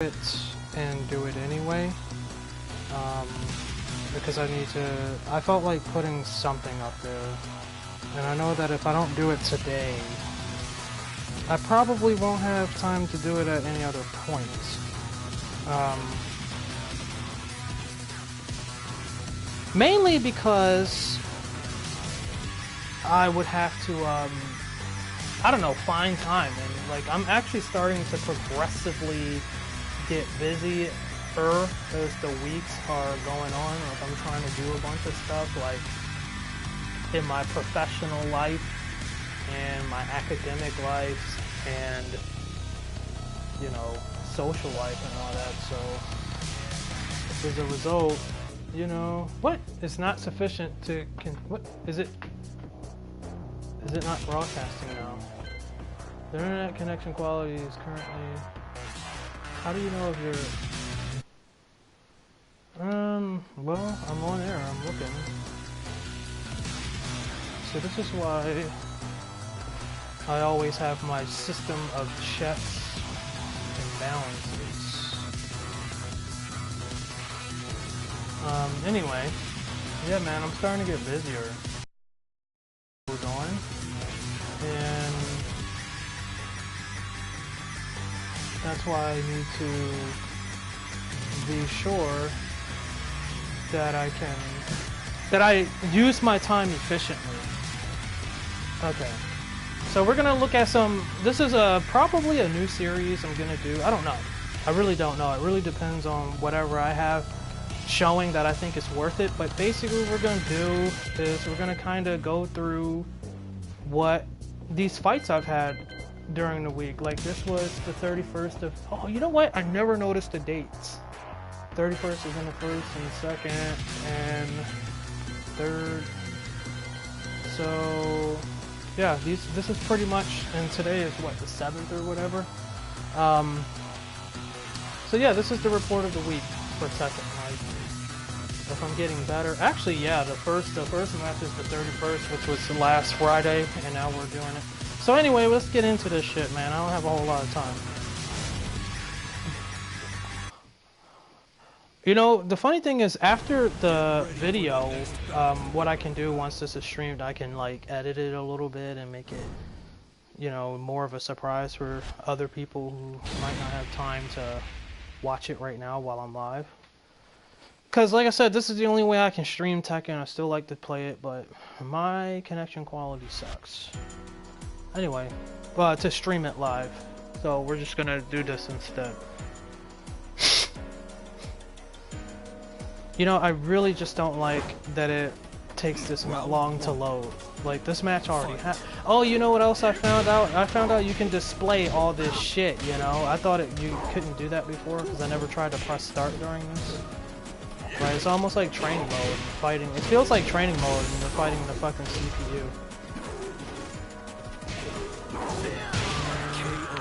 it and do it anyway. Because I felt like putting something up there. And I know that if I don't do it today, I probably won't have time to do it at any other point. Mainly because I would have to, I don't know, find time. And like, I'm actually starting to progressively get busier as the weeks are going on. Like, I'm trying to do a bunch of stuff, like in my professional life and my academic life and, you know, social life and all that. So as a result, you know, what? It's not sufficient to, what? Is it not broadcasting now? The internet connection quality is currently, how do you know if you're, well, I'm on air, I'm looking. So this is why I always have my system of checks and balances. Anyway, yeah, man, I'm starting to get busier. Moved on, and that's why I need to be sure that I use my time efficiently. Okay, so we're gonna look at this is probably a new series I'm gonna do. I don't know. I really don't know. It really depends on whatever I have showing that I think is worth it. But basically what we're gonna do is we're gonna kind of go through what these fights I've had during the week. Like, this was the 31st of, oh, you know what? I never noticed the dates. 31st is in the 1st and 2nd and 3rd. So yeah, this is pretty much, and today is what, the 7th or whatever. So yeah, this is the report of the week for Tekken. Like, if I'm getting better. Actually, yeah, the first match is the 31st, which was the last Friday, and now we're doing it. So anyway, let's get into this shit, man. I don't have a whole lot of time. You know, the funny thing is, after the video, what I can do once this is streamed, I can like edit it a little bit and make it, you know, more of a surprise for other people who might not have time to watch it right now while I'm live. Because, like I said, this is the only way I can stream Tekken. I still like to play it, but my connection quality sucks. Anyway, to stream it live. So we're just gonna do this instead. You know, I really just don't like that it takes this long to load. Like, this match already had. Oh, you know what else I found out? I found out you can display all this shit, you know? I thought you couldn't do that before because I never tried to press start during this. Right, it's almost like training mode, fighting. It feels like training mode when you're fighting the fucking CPU.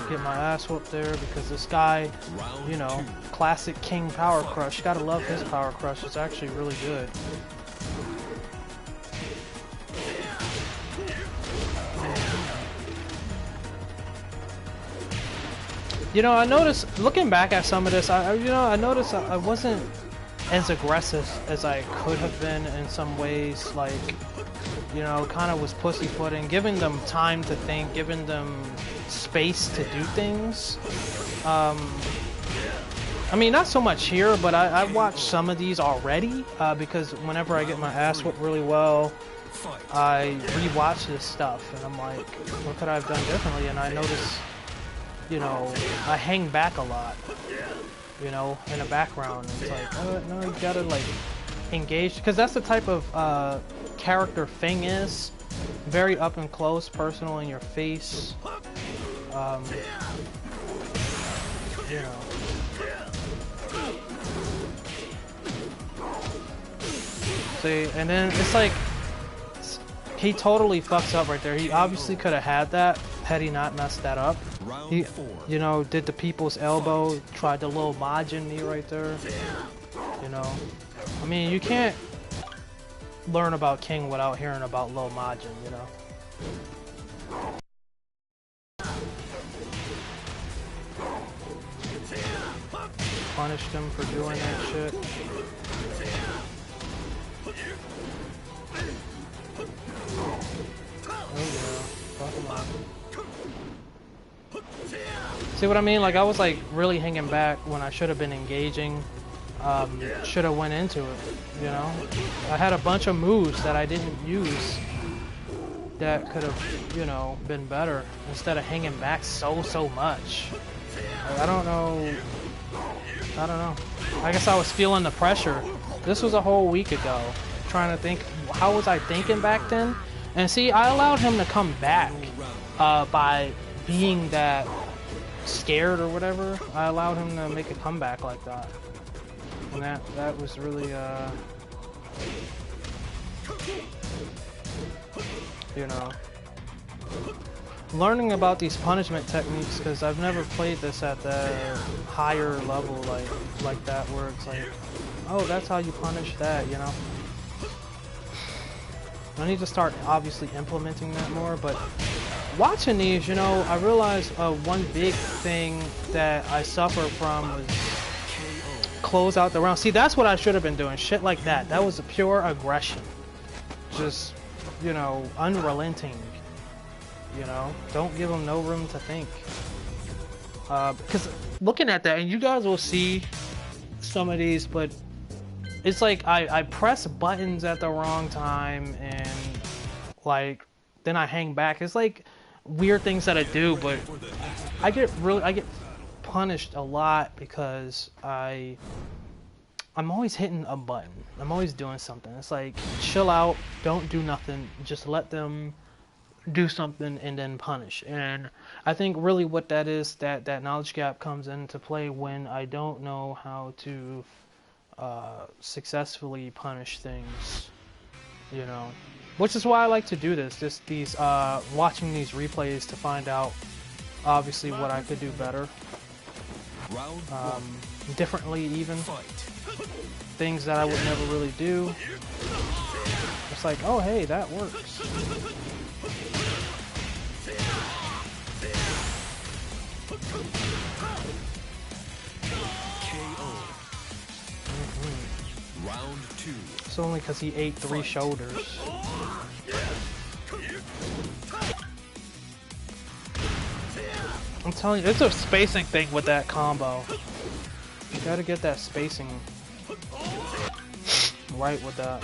Get my ass whooped there because this guy, you know, classic King Power Crush. Gotta love his Power Crush. It's actually really good. You know, I noticed, looking back at some of this, I noticed I wasn't as aggressive as I could have been in some ways. Like, you know, kind of was pussyfooting, giving them time to think, giving them space to do things. I mean, not so much here, but I watched some of these already because whenever I get my ass whooped really well, I rewatch this stuff and I'm like, what could I have done differently? And I notice, you know, I hang back a lot, you know, in the background. It's like, oh, no, you gotta like engage, because that's the type of character Feng is. Very up and close, personal, in your face. You know. See, and then it's like, he totally fucks up right there. He obviously could have had that had he not messed that up. He, you know, did the people's elbow, tried to little Majin me right there. You know, I mean, you can't learn about King without hearing about Lil Majin, you know. punished him for doing that shit. Oh yeah, fuck him up. See what I mean? Like I was like really hanging back when I should have been engaging. Should have went into it, you know? I had a bunch of moves that I didn't use that could have, you know, been better instead of hanging back so much. Like, I don't know. I guess I was feeling the pressure. This was a whole week ago. Trying to think, how was I thinking back then? And see, I allowed him to come back by being that scared or whatever. I allowed him to make a comeback like that. And that was really, you know, learning about these punishment techniques, because I've never played this at the higher level like that, where it's like, oh, that's how you punish that, you know. I need to start obviously implementing that more, but watching these, you know, I realized one big thing that I suffer from was close out the round. See, that's what I should have been doing. Shit like that. That was a pure aggression. Just, you know, unrelenting. You know, don't give them no room to think. Because looking at that, and you guys will see some of these, but it's like I press buttons at the wrong time, and like then I hang back. It's like weird things that I do, but I get punished a lot because I'm always hitting a button. I'm always doing something. It's like, chill out, don't do nothing, just let them do something and then punish. And I think really what that is, that knowledge gap comes into play when I don't know how to successfully punish things, you know. Which is why I like to do this, watching these replays to find out obviously what I could do better. Differently even. Things that I would never really do. It's like, oh hey, that works. Round 2. It's only because he ate 3 shoulders. I'm telling you, it's a spacing thing with that combo. You gotta get that spacing right with that.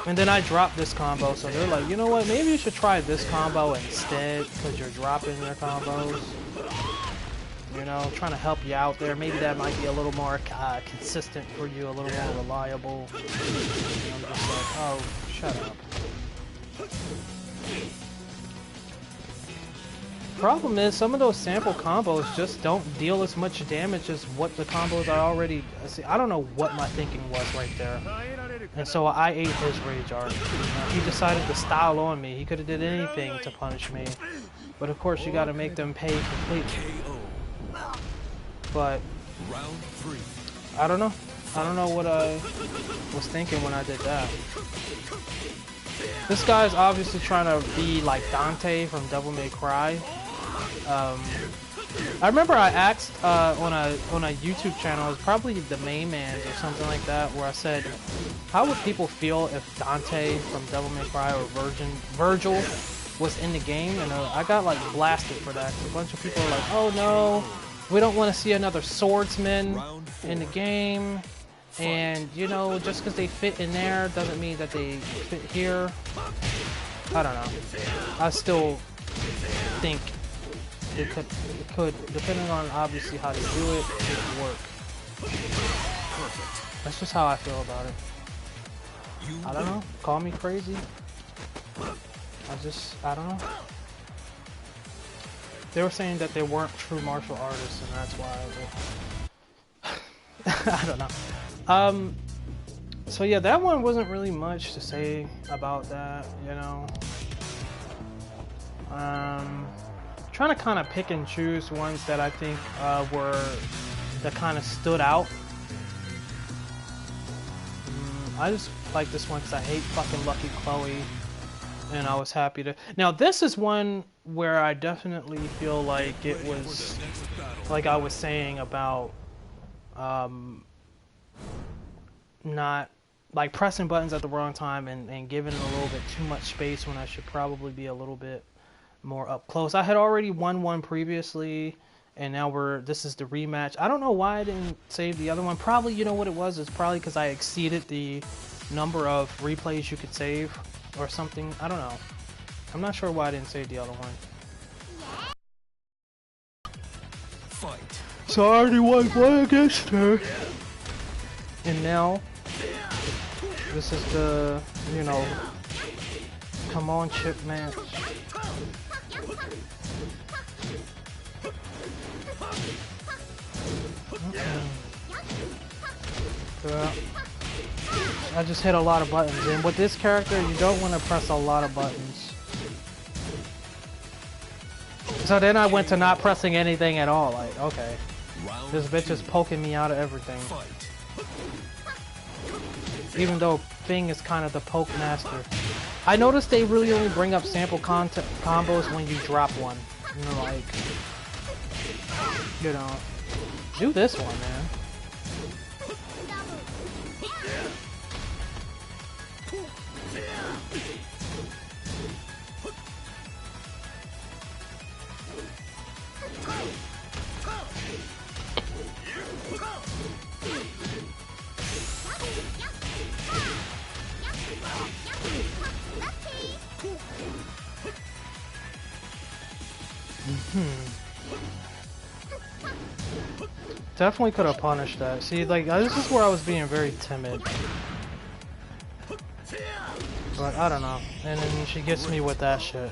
And then I dropped this combo, so they're like, you know what, maybe you should try this combo instead, because you're dropping your combos. You know, trying to help you out there. Maybe that might be a little more consistent for you, a little more reliable. And I'm just like, oh, shut up. Problem is, some of those sample combos just don't deal as much damage as what the combos I already see. I don't know what my thinking was right there. And so I ate his rage art. He decided to style on me. He could have did anything to punish me. But of course, you gotta make them pay completely. But I don't know. I don't know what I was thinking when I did that. This guy's obviously trying to be like Dante from Devil May Cry. I remember I asked on a YouTube channel, it was probably the Main Man or something like that, where I said, how would people feel if Dante from Devil May Cry or Virgil was in the game? And I got like blasted for that. A bunch of people were like, oh no, we don't want to see another swordsman in the game. And you know, just because they fit in there doesn't mean that they fit here. I don't know. I still think it could, depending on obviously how they do it, it could work. That's just how I feel about it. I don't know. Call me crazy. I don't know. They were saying that they weren't true martial artists, and that's why I don't know. So yeah, that one wasn't really much to say about that, you know. Trying to kind of pick and choose ones that I think that kind of stood out. I just like this one because I hate fucking Lucky Chloe, and I was happy to. Now this is one where I definitely feel like it was, like I was saying about not like pressing buttons at the wrong time and giving it a little bit too much space when I should probably be a little bit more up close. I had already won one previously, and now this is the rematch. I don't know why I didn't save the other one. Probably, you know what it was? It's probably because I exceeded the number of replays you could save or something. I don't know. I'm not sure why I didn't save the other one. Fight. So I already won one against her. And now, this is the, you know, come on chip match. I just hit a lot of buttons, and with this character you don't want to press a lot of buttons. So then I went to not pressing anything at all, like, okay, this bitch is poking me out of everything. Even though Fing is kind of the poke master. I noticed they really only bring up sample combos when you drop one. You know, like, you know, do this one, man. Definitely could have punished that. See, like, this is where I was being very timid. But I don't know. And then she gets me with that shit.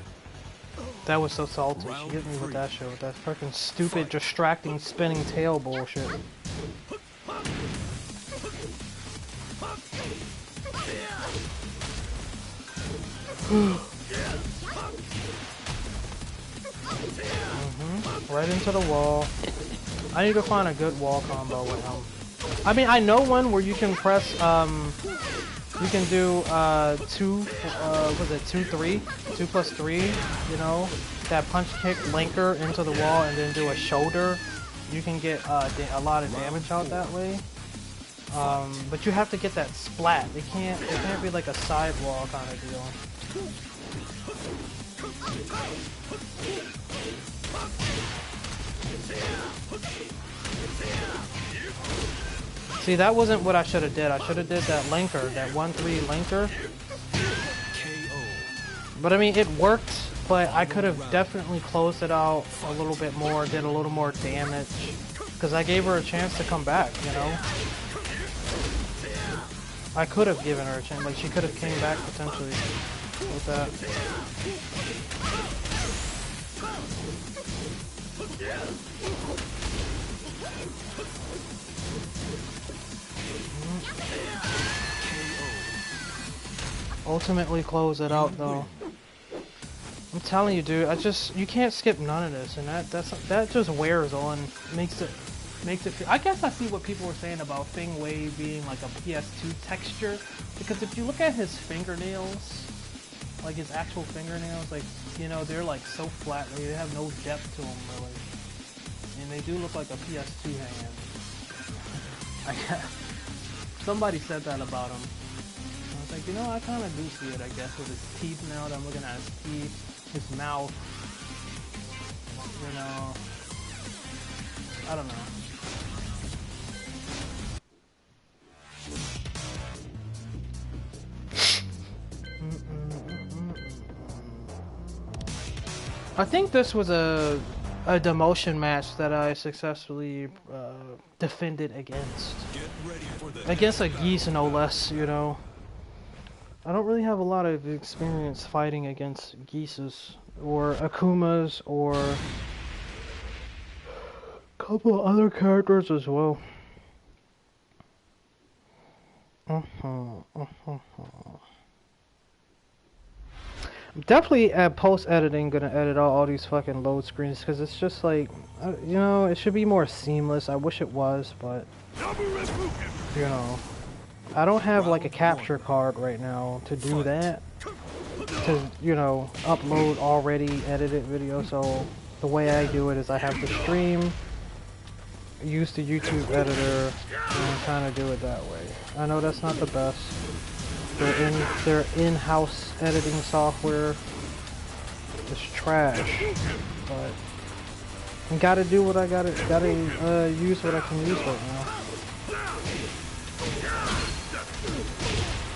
That was so salty. She gets me with that shit, with that freaking stupid, distracting, spinning tail bullshit. Right into the wall. I need to find a good wall combo with him. I mean, I know one where you can press, you can do, 2, 3? 2+3, you know? That punch kick, linker into the wall, and then do a shoulder. You can get, a lot of damage out that way. But you have to get that splat. It can't be like a sidewall kind of deal. See, that wasn't what I should have did. I should have did that linker, that 1-3 linker. But I mean, it worked, but I could have definitely closed it out a little bit more, did a little more damage, because I gave her a chance to come back, you know? I could have given her a chance, like she could have came back potentially with that. Ultimately close it out though. I'm telling you, dude, you can't skip none of this, and that just wears on, makes it feel, I guess I see what people were saying about Fing Wei being like a PS2 texture, because if you look at his fingernails, like his actual fingernails, like, you know, they're like so flat, like, they have no depth to them really, and they do look like a PS2 hand. I guess somebody said that about him. I was like, you know, I kind of do see it, I guess, with his teeth now that I'm looking at his teeth, his mouth, you know, I don't know. I think this was a demotion match that I successfully defended against. Against a geese, no less, you know. I don't really have a lot of experience fighting against geeses or akumas or a couple of other characters as well. I'm definitely at post-editing gonna edit out all these fucking load screens, because it's just like, you know, it should be more seamless. I wish it was, but, you know, I don't have like a capture card right now to do that, to, you know, upload already edited video. So the way I do it is I have the stream, use the YouTube editor and kind of do it that way. I know that's not the best. Their in-house editing software is trash, but I gotta do what I gotta use what I can use right now.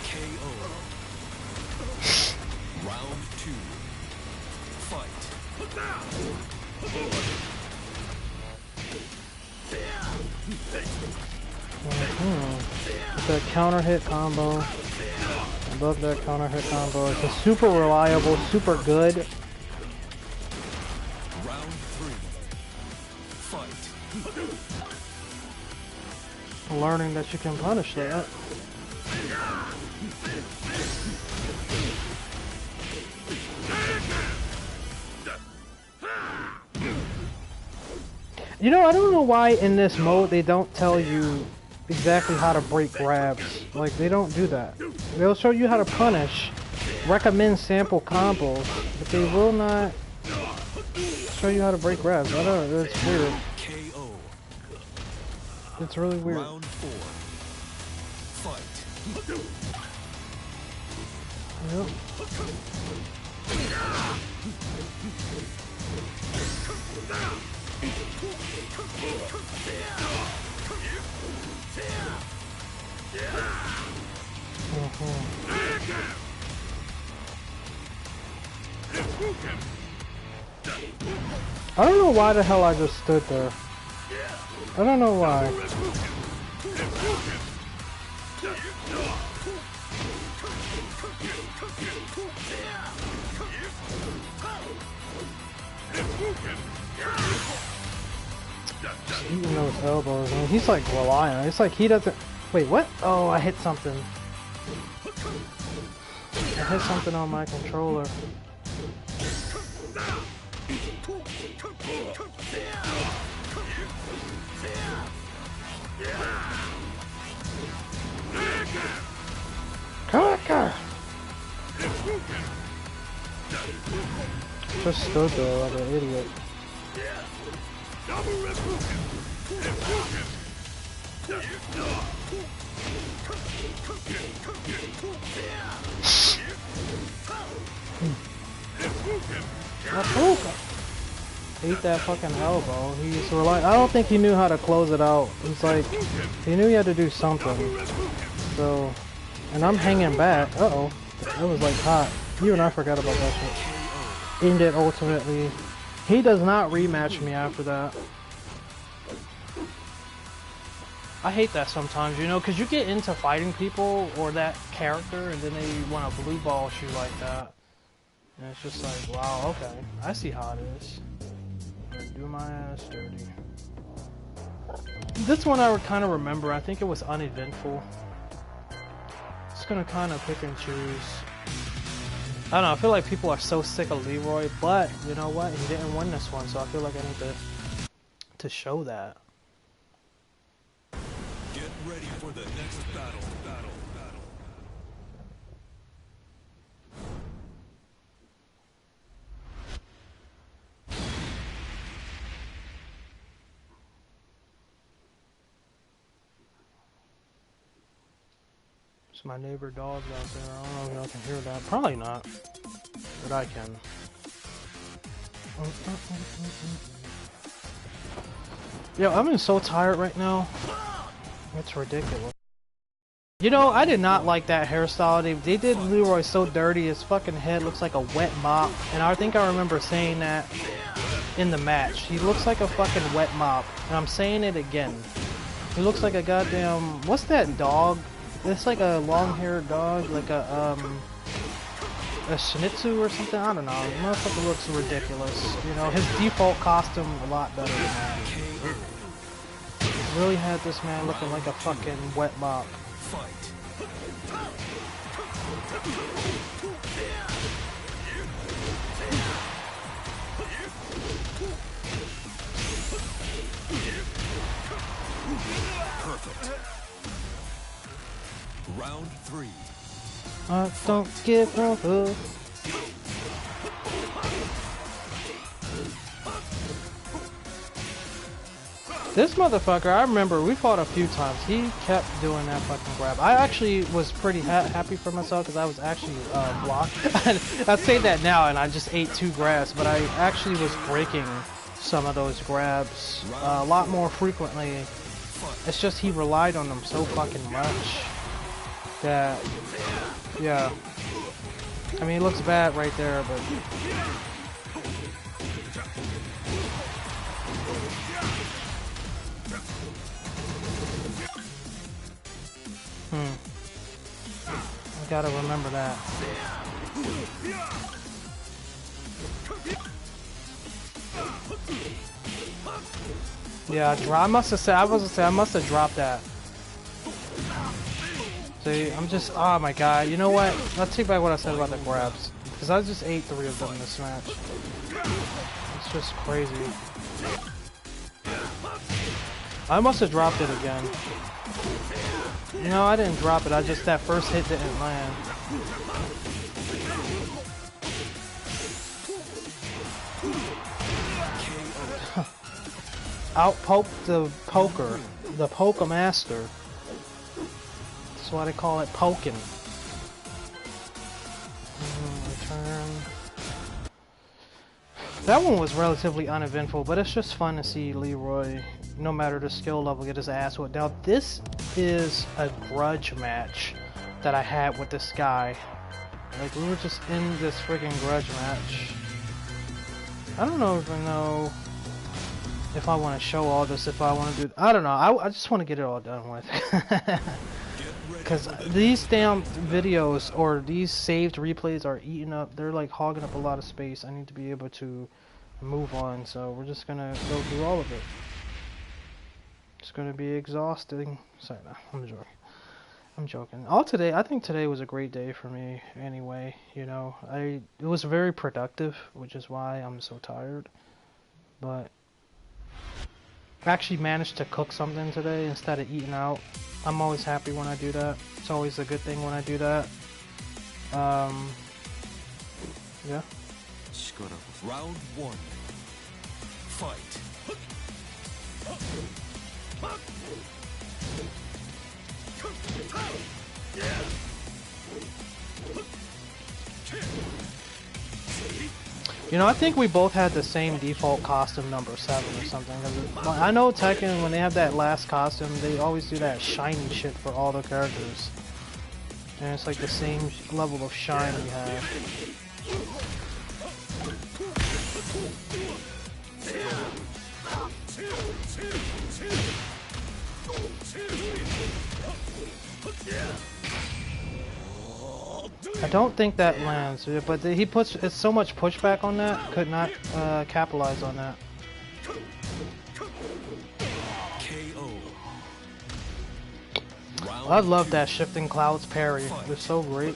KO. Round 2. Fight. The counter hit combo. I love that counter hit combo. It's super reliable, super good. Round 3. Fight. Learning that you can punish that. You know, I don't know why in this mode they don't tell you exactly how to break grabs. Like, they don't do that. They'll show you how to punish, recommend sample combos, but they will not show you how to break grabs. I don't know, that's weird. KO. It's really weird. Round 4. Fight. Yep. I don't know why the hell I just stood there. I don't know why. Just eating those elbows. I mean, he's like relying. It's like he doesn't. Wait, what? Oh, I hit something. I hit something on my controller. Cracker! Just stood there like an idiot. Ate that fucking elbow. He's relying. I don't think he knew how to close it out. He's like, he knew he had to do something. So, and I'm hanging back. Uh-oh. It was like hot. Even I forgot about that shit. Ended ultimately. He does not rematch me after that. I hate that sometimes, you know, because you get into fighting people or that character and then they want to blue ball you like that. And it's just like, wow, okay. I see how it is. I'm gonna do my ass dirty. This one I would kind of remember. I think it was uneventful. Just gonna kind of pick and choose. I don't know, I feel like people are so sick of Leroy, but you know what? He didn't win this one, so I feel like I need to show that. Get ready for the next battle. It's my neighbor dogs out there. I don't know if y'all can hear that. Probably not, but I can. Yo, I'm so tired right now. It's ridiculous. You know, I did not like that hairstyle. They did Leroy so dirty. His fucking head looks like a wet mop. And I think I remember saying that in the match. He looks like a fucking wet mop. And I'm saying it again. He looks like a goddamn... What's that dog? It's like a long-haired dog. Like a Shih Tzu or something. I don't know. The motherfucker looks ridiculous. You know, his default costume a lot better than that. Really had this man looking like a fucking wet mop. Fight. Perfect. Round 3. I don't give a fuck. This motherfucker, I remember we fought a few times. He kept doing that fucking grab. I actually was pretty happy for myself because I was actually blocked. I say that now and I just ate 2 grabs, but I actually was breaking some of those grabs a lot more frequently. It's just he relied on them so fucking much that, yeah. I mean, it looks bad right there, but... I gotta remember that. Yeah, I must have said, I must have dropped that. See, I'm just, oh my god, you know what? Let's take back what I said about the grabs. Because I just ate 3 of them in this match. It's just crazy. I must have dropped it again. No, I didn't drop it, that first hit didn't land. Outpoke the poker. The poker master. That's why they call it poking. Return. That one was relatively uneventful, but it's just fun to see Leroy, no matter the skill level, get his ass whipped. Now this is a grudge match that I had with this guy. Like, we were just in this freaking grudge match. I don't know if I want to show all this, if I want to do... I don't know, I just want to get it all done with. Because these damn videos, or these saved replays are eating up, they're like hogging up a lot of space. I need to be able to move on, so we're just gonna go through all of it. It's gonna be exhausting. Sorry, no, I'm joking. I'm joking. I think today was a great day for me anyway, you know. It was very productive, which is why I'm so tired. But I actually managed to cook something today instead of eating out. I'm always happy when I do that. It's always a good thing when I do that. Yeah. Round 1. Fight. You know, I think we both had the same default costume, number 7 or something. I know Tekken, when they have that last costume, they always do that shiny shit for all the characters. And it's like the same level of shine we have. I don't think that lands, but he puts it's so much pushback on that, could not capitalize on that. I love that shifting clouds parry. They're so great.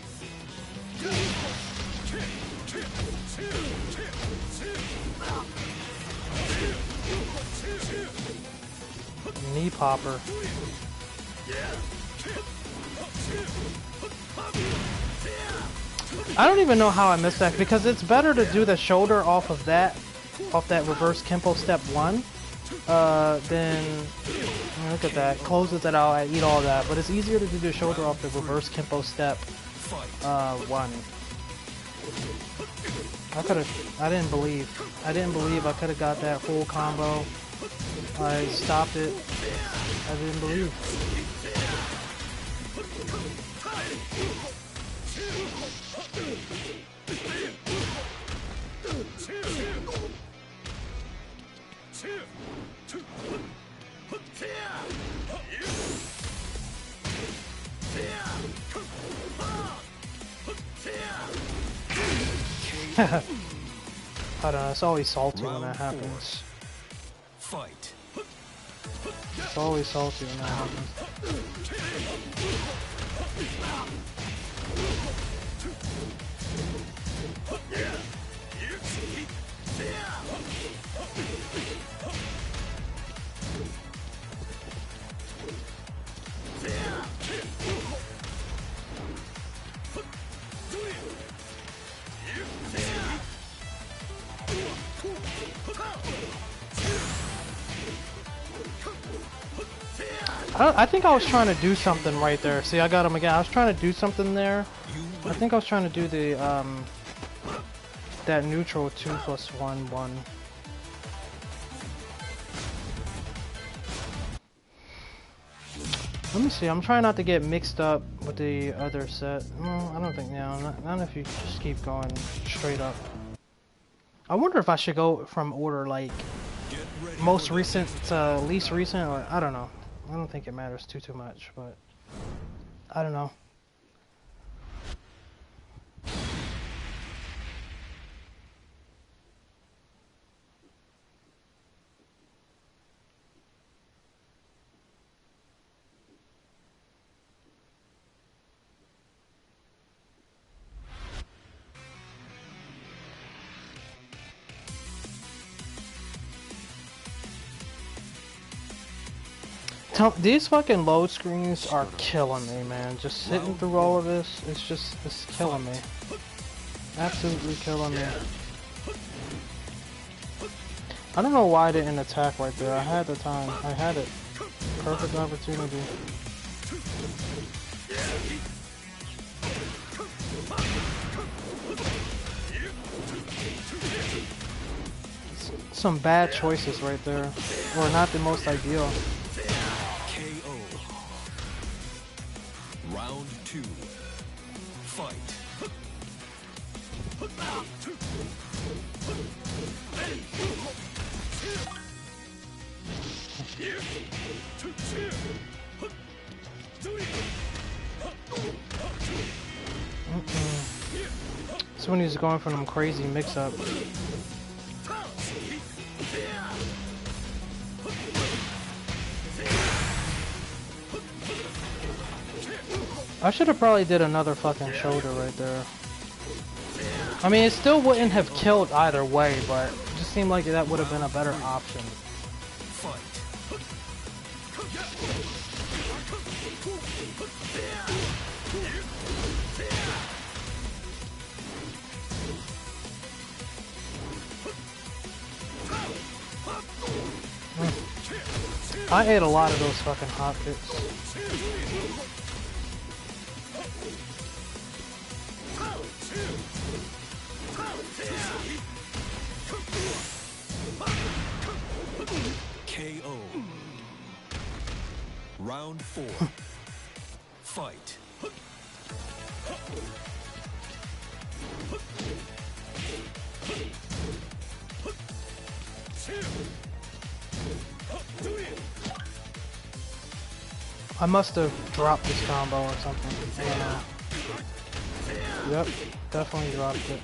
Knee popper. I don't even know how I missed that, because it's better to do the shoulder off that reverse Kempo step 1 than, look at that, closes it out, I eat all that, but it's easier to do the shoulder off the reverse Kempo step 1. I didn't believe I could have got that full combo. I stopped it. I didn't believe. I don't know, it's always salty when that happens. Fight. It's always salty when that happens. I think I was trying to do something right there. See, I got him again. I was trying to do something there. I think I was trying to do the, that neutral 2+1. Let me see. I'm trying not to get mixed up with the other set. No, I don't think, no, not if you just keep going straight up. I wonder if I should go from order, like, most recent to least recent, or I don't know. I don't think it matters too much, but I don't know. These fucking load screens are killing me, man. Just sitting through all of this, it's killing me. Absolutely killing me. I don't know why I didn't attack right there. I had the time. I had it. Perfect opportunity. Some bad choices right there. Or not the most ideal. Round 2. Fight. This one is going for them crazy mix-ups. I should have probably did another fucking shoulder right there. I mean, it still wouldn't have killed either way, but it just seemed like that would have been a better option. I ate a lot of those fucking hot kicks. KO. Round 4. Fight. I must have dropped this combo or something. I don't know. Yep, definitely dropped it.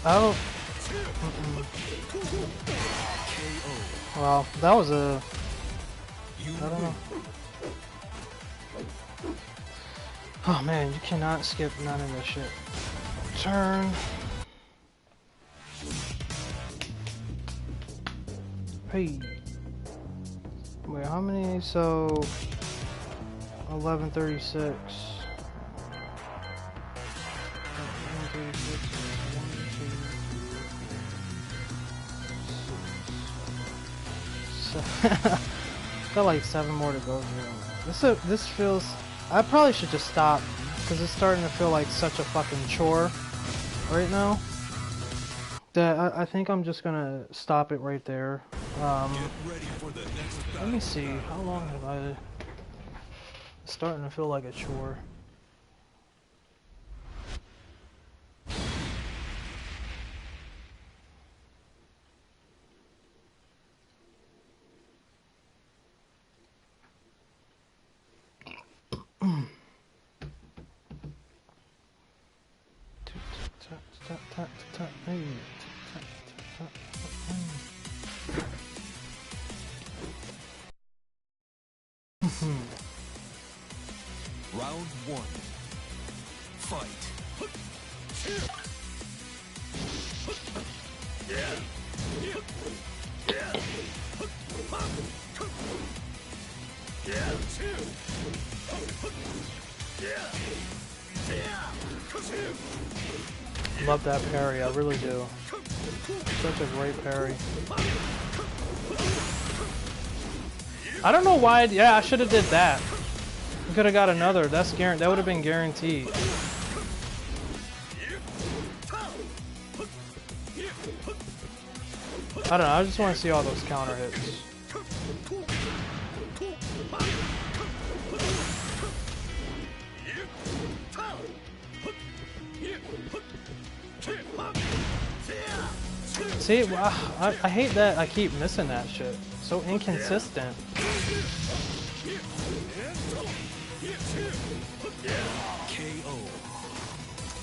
Oh. Well, that was a... I don't know. Oh man, you cannot skip none of this shit. Turn. Hey. Wait, how many? So... 1136. 1136. Got like 7 more to go through. This feels... I probably should just stop, because it's starting to feel like such a fucking chore right now. That I think I'm just gonna stop it right there. Let me see, how long have I... It's starting to feel like a chore. Round 1. Fight. Love that parry, I really do. Such a great parry. I don't know why. Yeah, I should have did that. We could have got another. That's guaranteed. That would have been guaranteed. I don't know. I just want to see all those counter hits. See, I hate that I keep missing that shit. So inconsistent.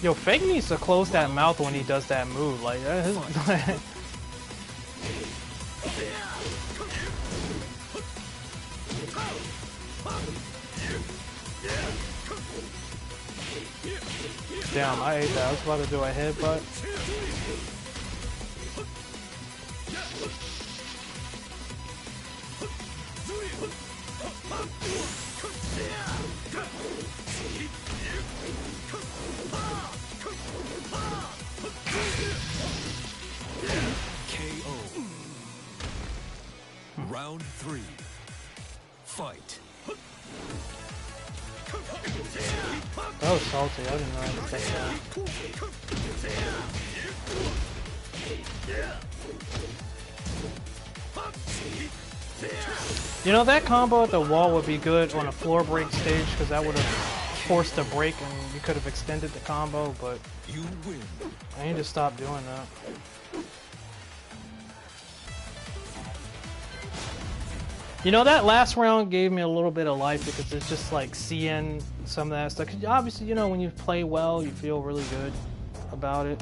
Yo, Fake needs to close that mouth when he does that move. Like, damn, I ate that. I was about to do a headbutt. Round 3. Fight. That was salty. I didn't know I could take that. You know, that combo at the wall would be good on a floor break stage because that would have forced a break and you could have extended the combo, but You win. I need to stop doing that. You know, that last round gave me a little bit of life because it's just like seeing some of that stuff. 'Cause obviously, you know, when you play well, you feel really good about it.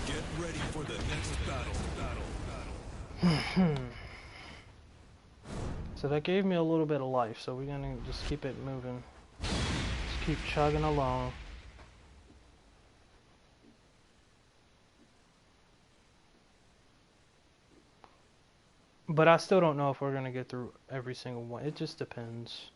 Get ready for the next battle. So that gave me a little bit of life, so we're gonna just keep it moving. Just keep chugging along. But I still don't know if we're gonna get through every single one. It just depends.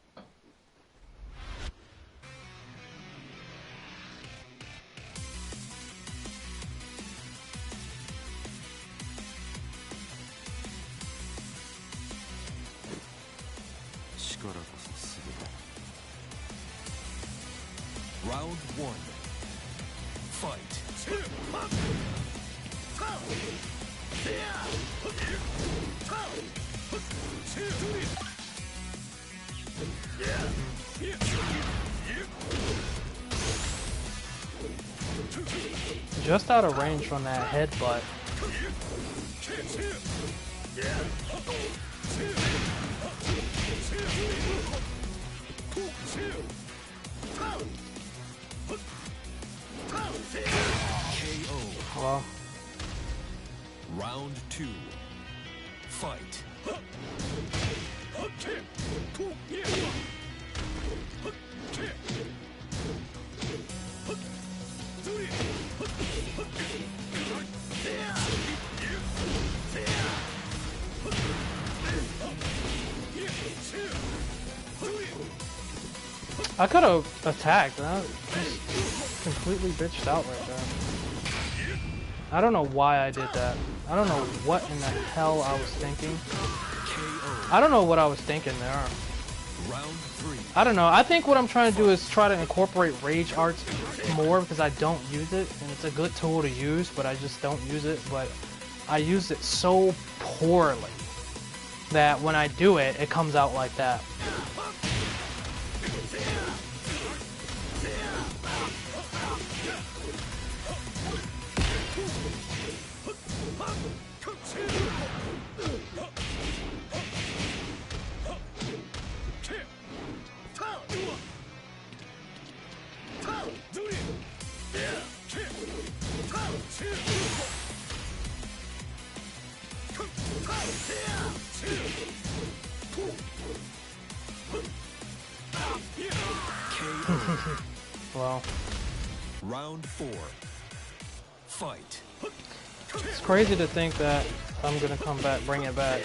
Round 1. Fight. Just out of range from that headbutt. Well. Round 2. Fight. I could have attacked. I just completely bitched out right there. I don't know why I did that. I don't know what in the hell I was thinking. I don't know what I was thinking there. Round 3. I don't know. I think what I'm trying to do is try to incorporate rage arts more because I don't use it. And it's a good tool to use, but I just don't use it. But I use it so poorly that when I do it, it comes out like that. Well, Round 4. Fight. it's crazy to think that I'm gonna come back, bring it back.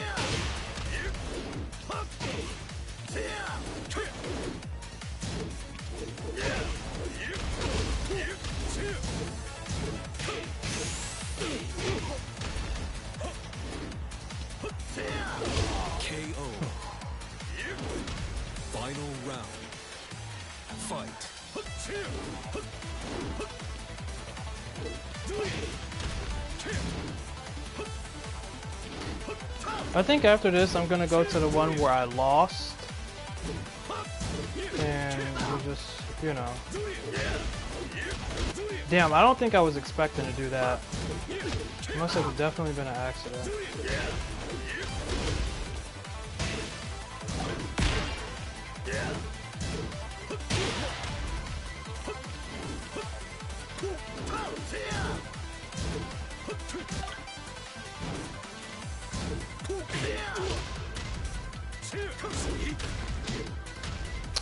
I think after this, I'm gonna go to the one where I lost. And we'll just, you know. Damn, I don't think I was expecting to do that. It must have definitely been an accident.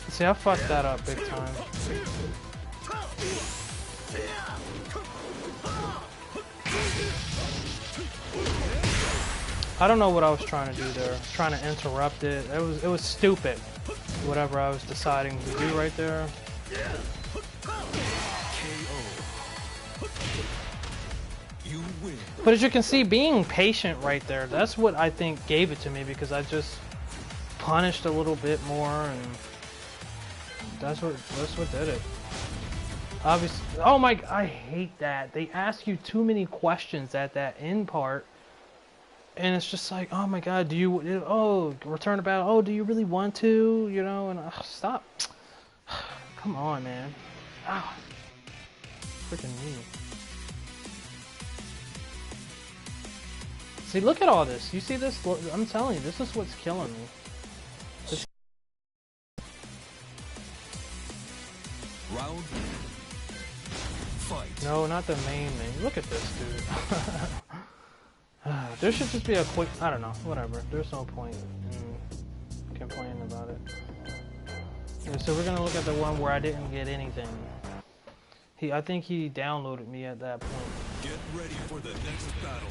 See, I fucked that up big time. I don't know what I was trying to do there. I was trying to interrupt it. It was stupid. Whatever I was deciding to do right there. But as you can see, being patient right there, that's what I think gave it to me, because I just punished a little bit more, and that's what did it. Obviously, oh my, I hate that. They ask you too many questions at that end part, and it's just like, oh my god, do you, oh, return to battle, oh, do you really want to, you know, and stop. Come on, man. Ow. Freaking me. See, look at all this. You see this? I'm telling you, this is what's killing me. This Round. Fight. No, not the main. Look at this, dude. There should just be a quick, I don't know, whatever. There's no point in complaining about it. Yeah, so we're gonna look at the one where I didn't get anything. I think he downloaded me at that point. Get ready for the next battle.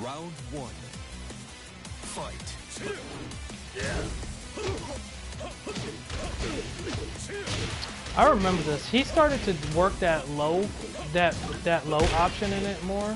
Round one. Fight. I remember this. He started to work that low option in it more.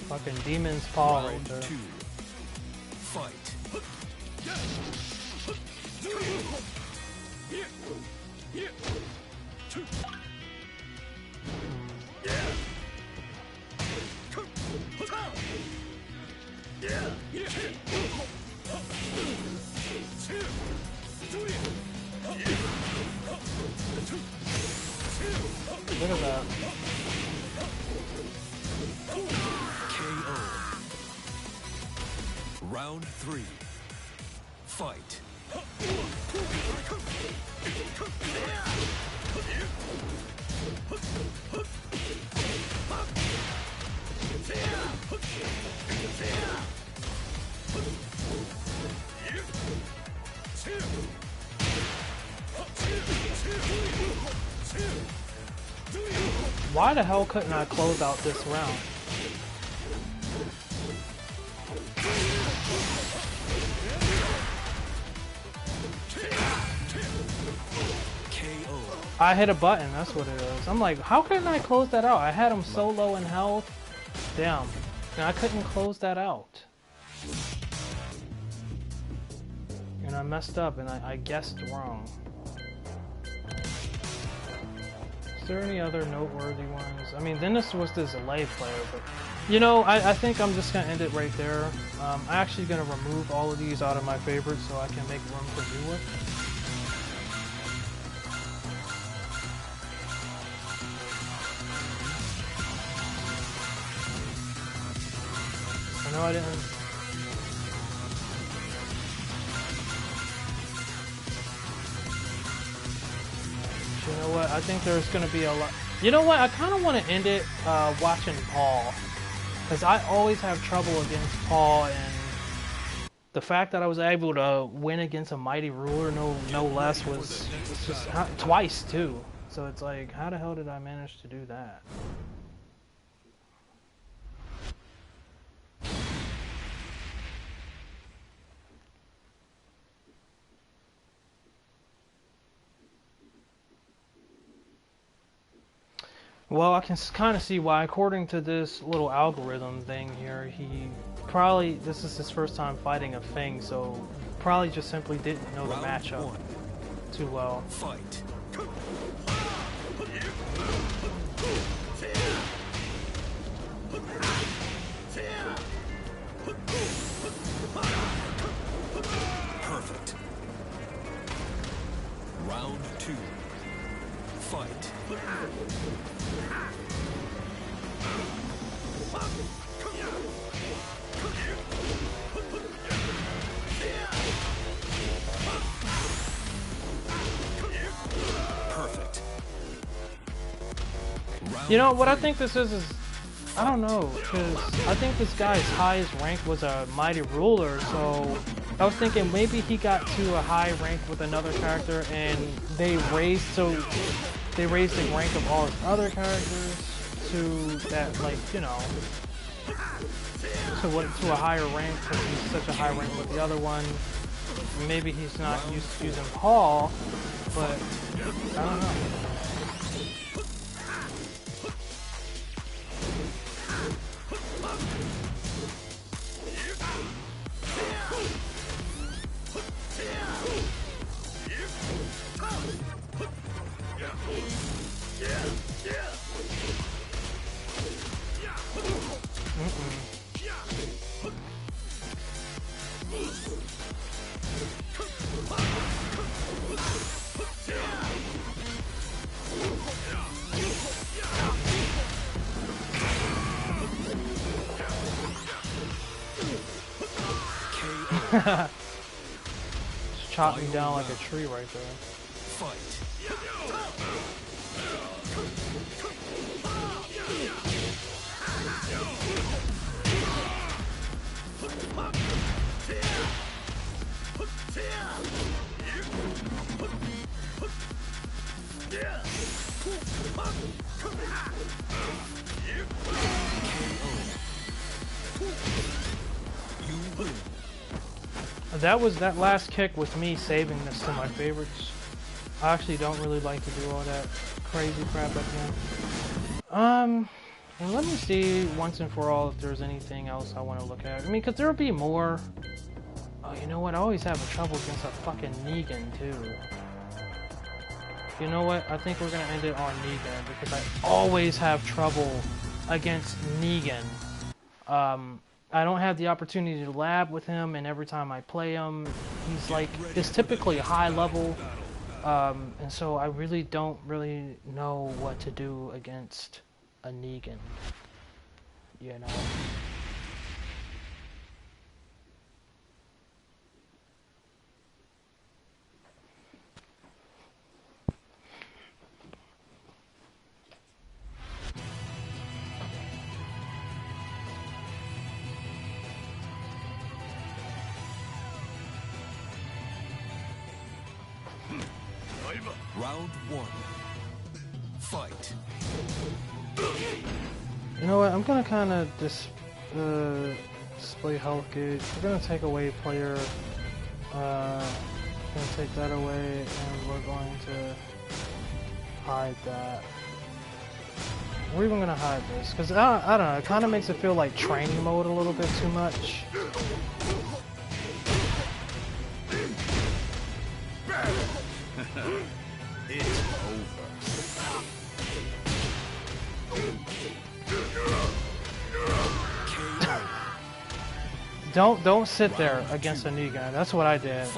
Fucking Demon's Paw right there. Two. Fight. Look at that. Round three. Fight. Why the hell couldn't I close out this round? I hit a button, that's what it is. I'm like, how couldn't I close that out? I had him so low in health. Damn. And I couldn't close that out. And I messed up and I guessed wrong. Is there any other noteworthy ones? I mean, then this was the Zelay player, but... You know, I think I'm just going to end it right there. I'm actually going to remove all of these out of my favorites so I can make room for new ones. I know I didn't. You know what? I think there's going to be a lot. You know what? I kind of want to end it watching Paul, because I always have trouble against Paul, and the fact that I was able to win against a mighty ruler, no less, was just twice too. So it's like, how the hell did I manage to do that? Well, I can kind of see why. According to this little algorithm thing here, he probably, this is his first time fighting a thing, so probably just simply didn't know the matchup too well. Fight. Perfect. Round 2. Fight. Perfect. You know, what I think this is I don't know, because I think this guy's highest rank was a mighty ruler, so I was thinking maybe he got to a high rank with another character and they raised the rank of all his other characters to that, like, you know, to a higher rank, because he's such a high rank with the other one. Maybe he's not used to using Paul, but I don't know. Just chopped me down like a tree right there. Fight. That last kick was me saving this to my favorites. I actually don't really like to do all that crazy crap again. And let me see once and for all if there's anything else I want to look at. I mean, because there'll be more. Oh, you know what? I always have a trouble against a fucking Negan, too. You know what? I think we're gonna end it on Negan, because I always have trouble against Negan. I don't have the opportunity to lab with him, and every time I play him, he's like, it's typically a high level, and so I really don't know what to do against a Negan, you know. Round 1. Fight. You know what? I'm gonna kind of display health gauge. We're gonna take away player. Gonna take that away, and we're going to hide that. We're even gonna hide this, because I don't know. It kind of makes it feel like training mode a little bit too much. It's over. Don't sit there against a Negan. That's what I did. And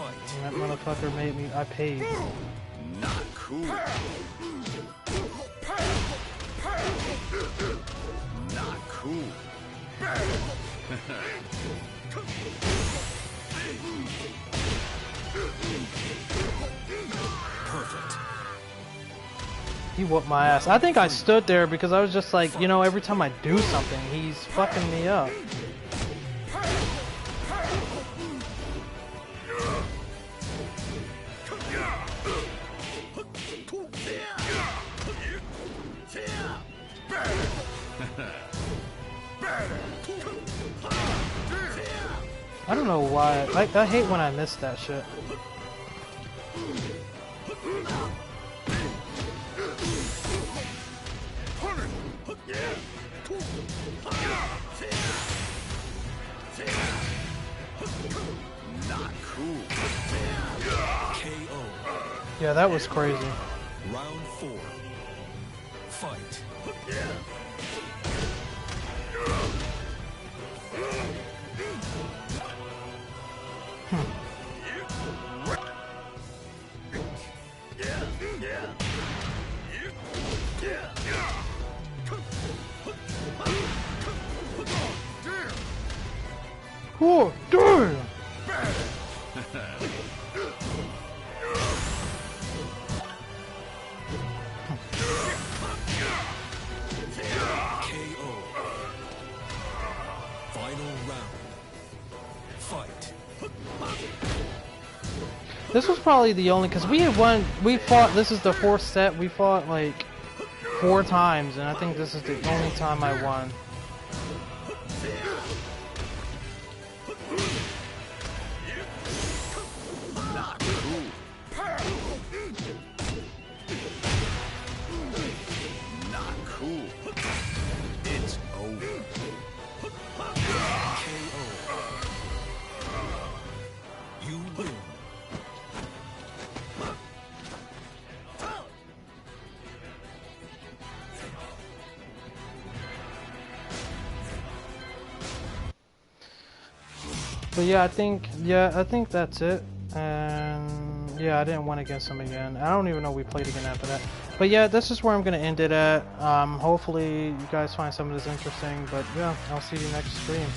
that motherfucker made me. I paid. Not cool. Not cool. Perfect. He whooped my ass. I think I stood there because I was just like, you know, every time I do something, he's fucking me up. I don't know why. I hate when I miss that shit. Not cool. KO. Yeah, that was crazy. Round 4. Fight. Oh, damn! KO. Final round. Fight. This was probably the only, because we had won, we fought, this is the 4th set, we fought like 4 times, and I think this is the only time I won. Not cool. It's over. KO. You win. But yeah, I think that's it. And yeah, I didn't win against him again. I don't even know we played again after that. But yeah, this is where I'm gonna end it at. Hopefully you guys find some of this interesting. But yeah, I'll see you next stream.